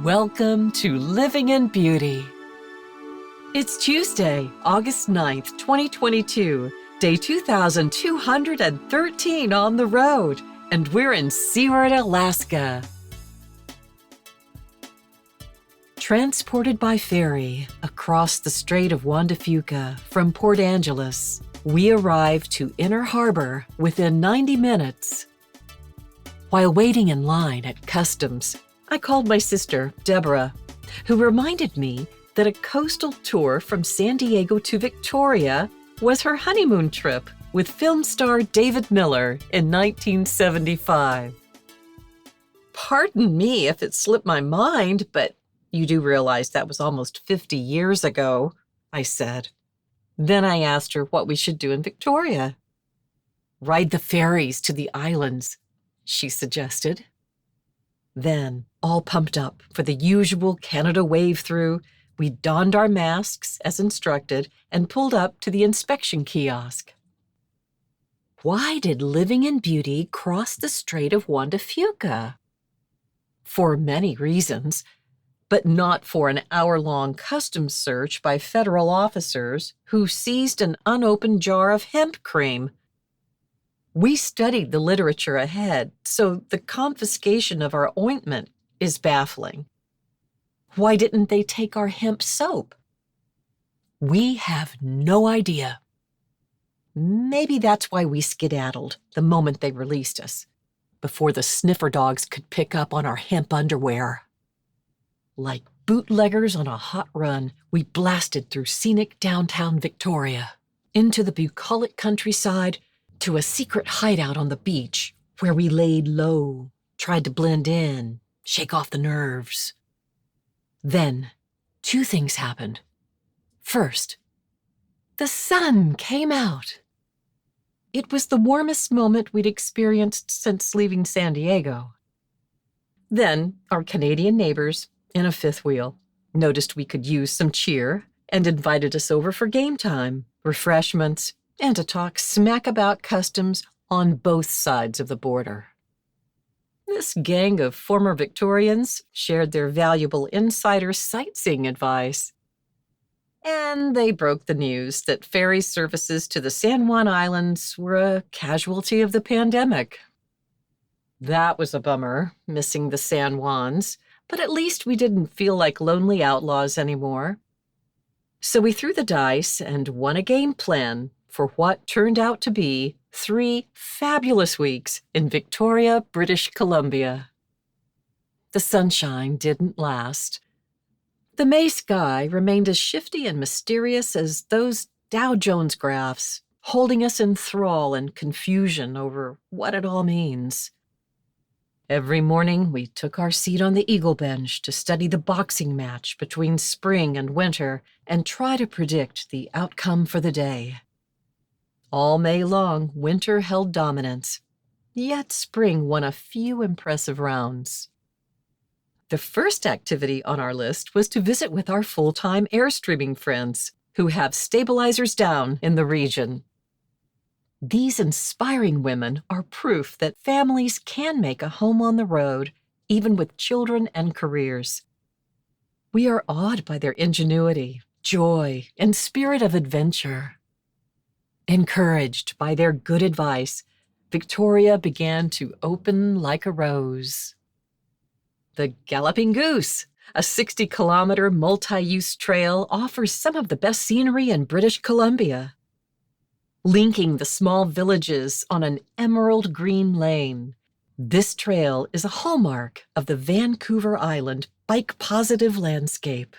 Welcome to Living in Beauty. It's Tuesday, August 9th, 2022, day 2213 on the road, and we're in Seward, Alaska. Transported by ferry across the Strait of Juan de Fuca from Port Angeles, we arrived to Inner Harbor within 90 minutes. While waiting in line at customs, I called my sister, Deborah, who reminded me that a coastal tour from San Diego to Victoria was her honeymoon trip with film star David Miller in 1975. Pardon me if it slipped my mind, but you do realize that was almost 50 years ago, I said. Then I asked her what we should do in Victoria. Ride the ferries to the islands, she suggested. Then, all pumped up for the usual Canada wave-through, we donned our masks as instructed and pulled up to the inspection kiosk. Why did Living in Beauty cross the Strait of Juan de Fuca? For many reasons, but not for an hour-long customs search by federal officers who seized an unopened jar of hemp cream. We studied the literature ahead, so the confiscation of our ointment is baffling. Why didn't they take our hemp soap? We have no idea. Maybe that's why we skedaddled the moment they released us, before the sniffer dogs could pick up on our hemp underwear. Like bootleggers on a hot run, we blasted through scenic downtown Victoria, into the bucolic countryside, to a secret hideout on the beach where we laid low, tried to blend in, shake off the nerves. Then, two things happened. First, the sun came out. It was the warmest moment we'd experienced since leaving San Diego. Then, our Canadian neighbors, in a fifth wheel, noticed we could use some cheer and invited us over for game time, refreshments, and to talk smack about customs on both sides of the border. This gang of former Victorians shared their valuable insider sightseeing advice. And they broke the news that ferry services to the San Juan Islands were a casualty of the pandemic. That was a bummer, missing the San Juans, but at least we didn't feel like lonely outlaws anymore. So we threw the dice and won a game plan for what turned out to be 3 fabulous weeks in Victoria, British Columbia. The sunshine didn't last. The May sky remained as shifty and mysterious as those Dow Jones graphs, holding us in thrall and confusion over what it all means. Every morning, we took our seat on the Eagle Bench to study the boxing match between spring and winter and try to predict the outcome for the day. All May long, winter held dominance, yet spring won a few impressive rounds. The first activity on our list was to visit with our full-time Airstreaming friends, who have stabilizers down in the region. These inspiring women are proof that families can make a home on the road, even with children and careers. We are awed by their ingenuity, joy, and spirit of adventure. Encouraged by their good advice, Victoria began to open like a rose. The Galloping Goose, a 60-kilometer multi-use trail, offers some of the best scenery in British Columbia. Linking the small villages on an emerald green lane, this trail is a hallmark of the Vancouver Island bike-positive landscape.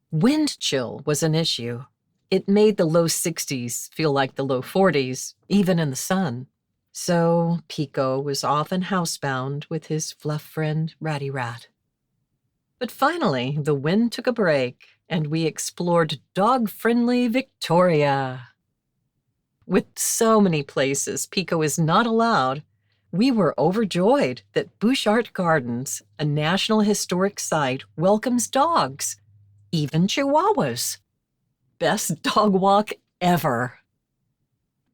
Wind chill was an issue. It made the low 60s feel like the low 40s, even in the sun. So Pico was often housebound with his fluff friend Ratty Rat. But finally, the wind took a break, and we explored dog-friendly Victoria. With so many places Pico is not allowed, we were overjoyed that Bouchard Gardens, a National Historic Site, welcomes dogs, even Chihuahuas. Best dog walk ever.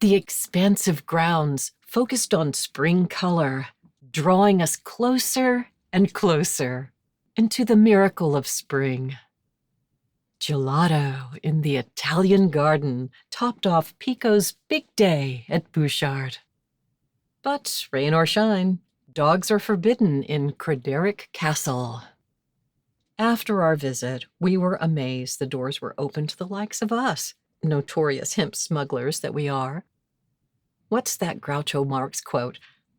The expansive grounds focused on spring color, drawing us closer and closer. into the miracle of spring. Gelato in the Italian garden topped off Pico's big day at Bouchard. But rain or shine, dogs are forbidden in Crederick Castle. After our visit, we were amazed the doors were open to the likes of us, notorious hemp smugglers that we are. What's that Groucho Marx quote?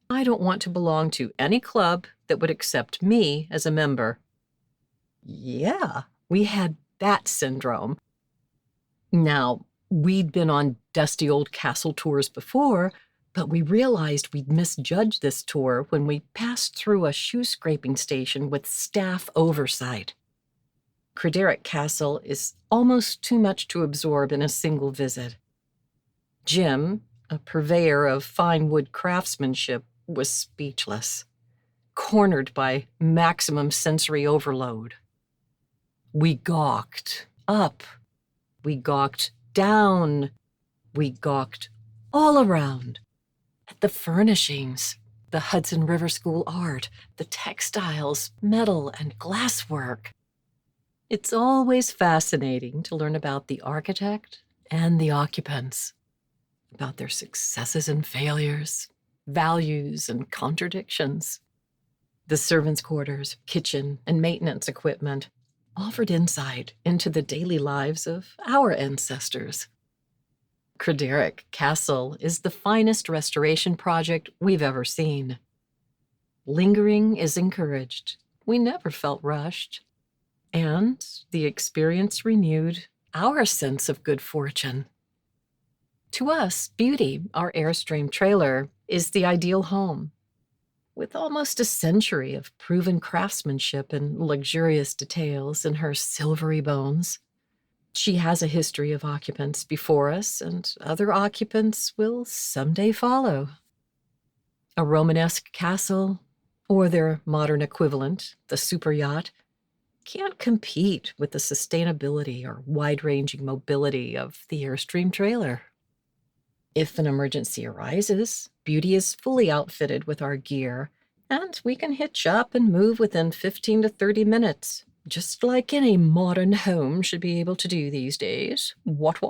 I don't want to belong to any club that would accept me as a member. Yeah, we had that syndrome. Now, we'd been on dusty old castle tours before, but we realized we'd misjudged this tour when we passed through a shoe-scraping station with staff oversight. Crederick Castle is almost too much to absorb in a single visit. Jim, a purveyor of fine wood craftsmanship, was speechless, cornered by maximum sensory overload. We gawked up, we gawked down, we gawked all around at the furnishings, the Hudson River School art, the textiles, metal, and glasswork. It's always fascinating to learn about the architect and the occupants, about their successes and failures, values and contradictions. The servants' quarters, kitchen, and maintenance equipment offered insight into the daily lives of our ancestors. Crederick Castle is the finest restoration project we've ever seen. Lingering is encouraged. We never felt rushed. And the experience renewed our sense of good fortune. To us, Beauty, our Airstream trailer, is the ideal home. With almost a century of proven craftsmanship and luxurious details in her silvery bones, she has a history of occupants before us, and other occupants will someday follow. A Romanesque castle, or their modern equivalent, the superyacht, can't compete with the sustainability or wide-ranging mobility of the Airstream trailer. If an emergency arises, Beauty is fully outfitted with our gear, and we can hitch up and move within 15 to 30 minutes, just like any modern home should be able to do these days. What?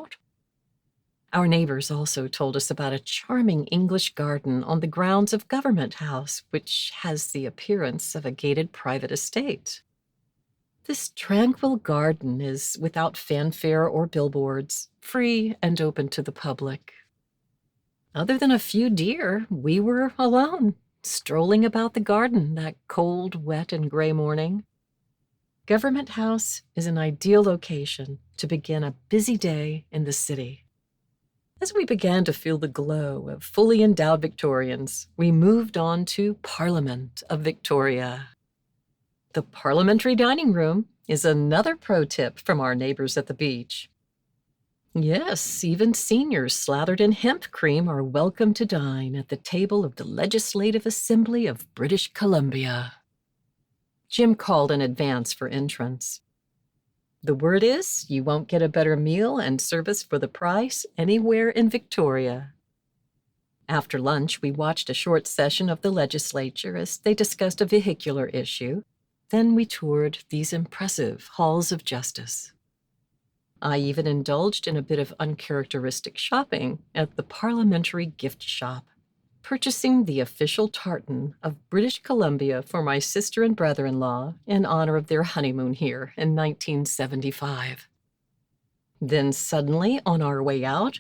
Our neighbors also told us about a charming English garden on the grounds of Government House, which has the appearance of a gated private estate. This tranquil garden is without fanfare or billboards, free and open to the public. Other than a few deer, we were alone, strolling about the garden that cold, wet, and gray morning. Government House is an ideal location to begin a busy day in the city. As we began to feel the glow of fully endowed Victorians, we moved on to Parliament of Victoria. The parliamentary dining room is another pro tip from our neighbors at the beach. Yes, even seniors slathered in hemp cream are welcome to dine at the table of the Legislative Assembly of British Columbia. Jim called in advance for entrance. The word is, you won't get a better meal and service for the price anywhere in Victoria. After lunch, we watched a short session of the legislature as they discussed a vehicular issue. Then we toured these impressive halls of justice. I even indulged in a bit of uncharacteristic shopping at the parliamentary gift shop, purchasing the official tartan of British Columbia for my sister and brother-in-law in honor of their honeymoon here in 1975. Then suddenly, on our way out,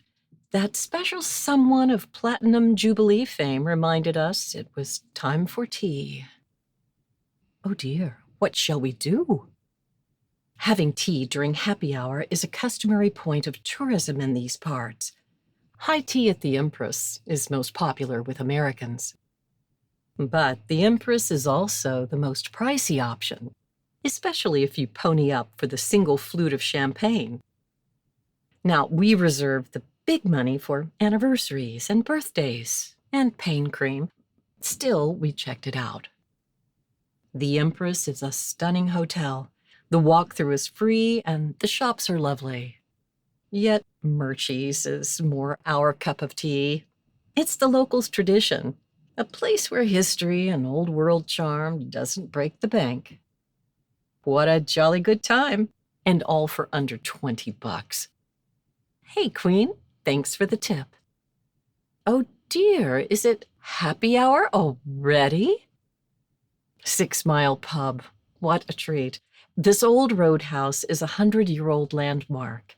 that special someone of Platinum Jubilee fame reminded us it was time for tea. Oh dear, what shall we do? Having tea during happy hour is a customary point of tourism in these parts. High tea at the Empress is most popular with Americans. But the Empress is also the most pricey option, especially if you pony up for the single flute of champagne. Now, we reserve the big money for anniversaries and birthdays and pain cream. Still, we checked it out. The Empress is a stunning hotel. The walk-through is free, and the shops are lovely. Yet Murchie's is more our cup of tea. It's the locals' tradition, a place where history and old-world charm doesn't break the bank. What a jolly good time. And all for under $20. Hey, Queen, thanks for the tip. Oh dear, is it happy hour already? 6 Mile Pub. What a treat. This old roadhouse is a 100-year-old landmark.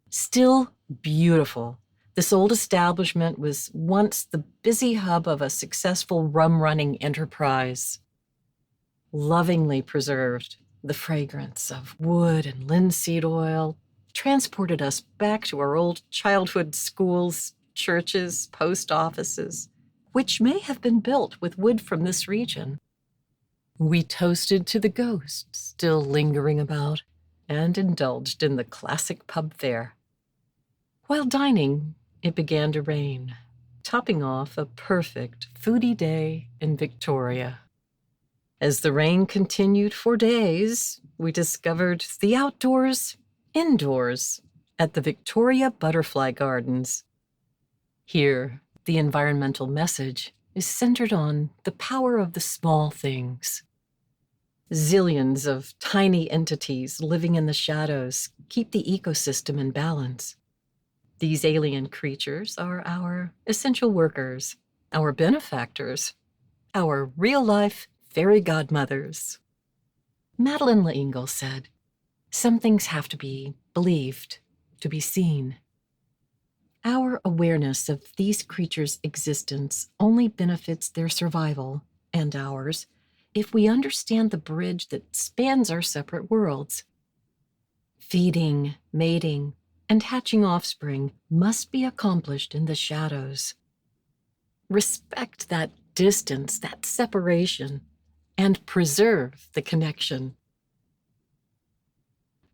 Still beautiful. This old establishment was once the busy hub of a successful rum-running enterprise. Lovingly preserved, the fragrance of wood and linseed oil transported us back to our old childhood schools, churches, post offices, which may have been built with wood from this region. We toasted to the ghosts still lingering about and indulged in the classic pub fare. While dining, it began to rain, topping off a perfect foodie day in Victoria. As the rain continued for days, we discovered the outdoors indoors at the Victoria Butterfly Gardens. Here, the environmental message is centered on the power of the small things. Zillions of tiny entities living in the shadows keep the ecosystem in balance. These alien creatures are our essential workers, our benefactors, our real-life fairy godmothers. Madeleine L'Engle said, "Some things have to be believed to be seen." Our awareness of these creatures' existence only benefits their survival, and ours, if we understand the bridge that spans our separate worlds. Feeding, mating, and hatching offspring must be accomplished in the shadows. Respect that distance, that separation, and preserve the connection.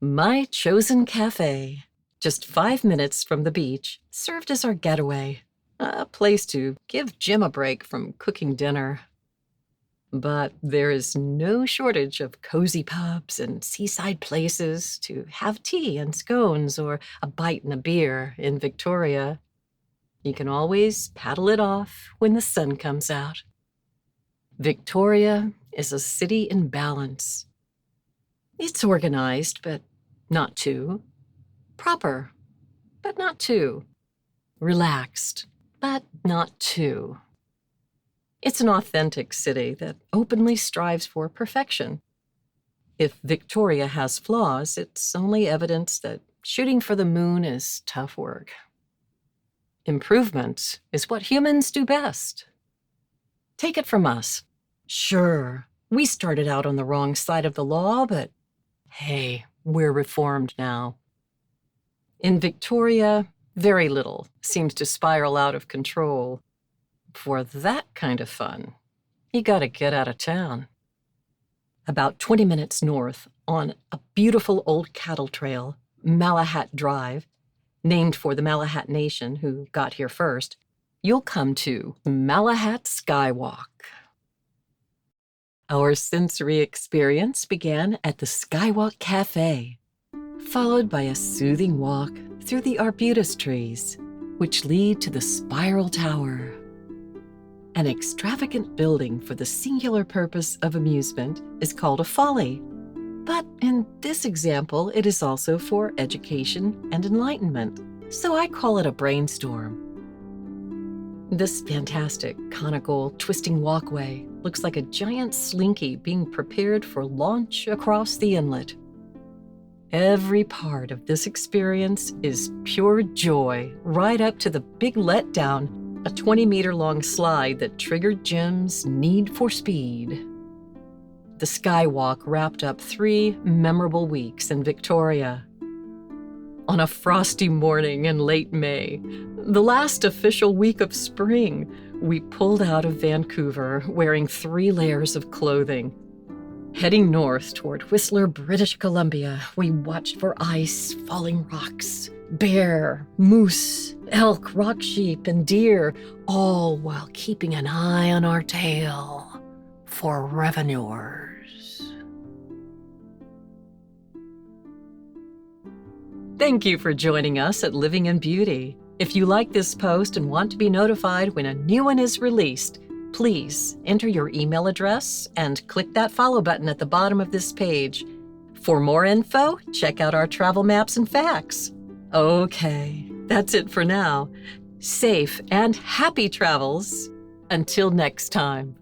My chosen cafe, just 5 minutes from the beach, served as our getaway, a place to give Jim a break from cooking dinner. But there is no shortage of cozy pubs and seaside places to have tea and scones or a bite and a beer in Victoria. You can always paddle it off when the sun comes out. Victoria is a city in balance. It's organized, but not too. Proper, but not too. Relaxed, but not too. It's an authentic city that openly strives for perfection. If Victoria has flaws, it's only evidence that shooting for the moon is tough work. Improvement is what humans do best. Take it from us. Sure, we started out on the wrong side of the law, but hey, we're reformed now. In Victoria, very little seems to spiral out of control. For that kind of fun, you gotta get out of town. About 20 minutes north, on a beautiful old cattle trail, Malahat Drive, named for the Malahat Nation who got here first, you'll come to Malahat Skywalk. Our sensory experience began at the Skywalk Cafe, followed by a soothing walk through the arbutus trees, which lead to the Spiral Tower. An extravagant building for the singular purpose of amusement is called a folly, but in this example, it is also for education and enlightenment, so I call it a brainstorm. This fantastic, conical, twisting walkway looks like a giant slinky being prepared for launch across the inlet. Every part of this experience is pure joy, right up to the big letdown, a 20-meter-long slide that triggered Jim's need for speed. The Skywalk wrapped up 3 memorable weeks in Victoria. On a frosty morning in late May, the last official week of spring, we pulled out of Vancouver wearing 3 layers of clothing. Heading north toward Whistler, British Columbia, we watched for ice, falling rocks, bear, moose, elk, rock sheep, and deer, all while keeping an eye on our tail for revenuers. Thank you for joining us at Living in Beauty. If you like this post and want to be notified when a new one is released, Please enter your email address and click that follow button at the bottom of this page. For more info, check out our travel maps and facts. Okay, that's it for now. Safe and happy travels. Until next time.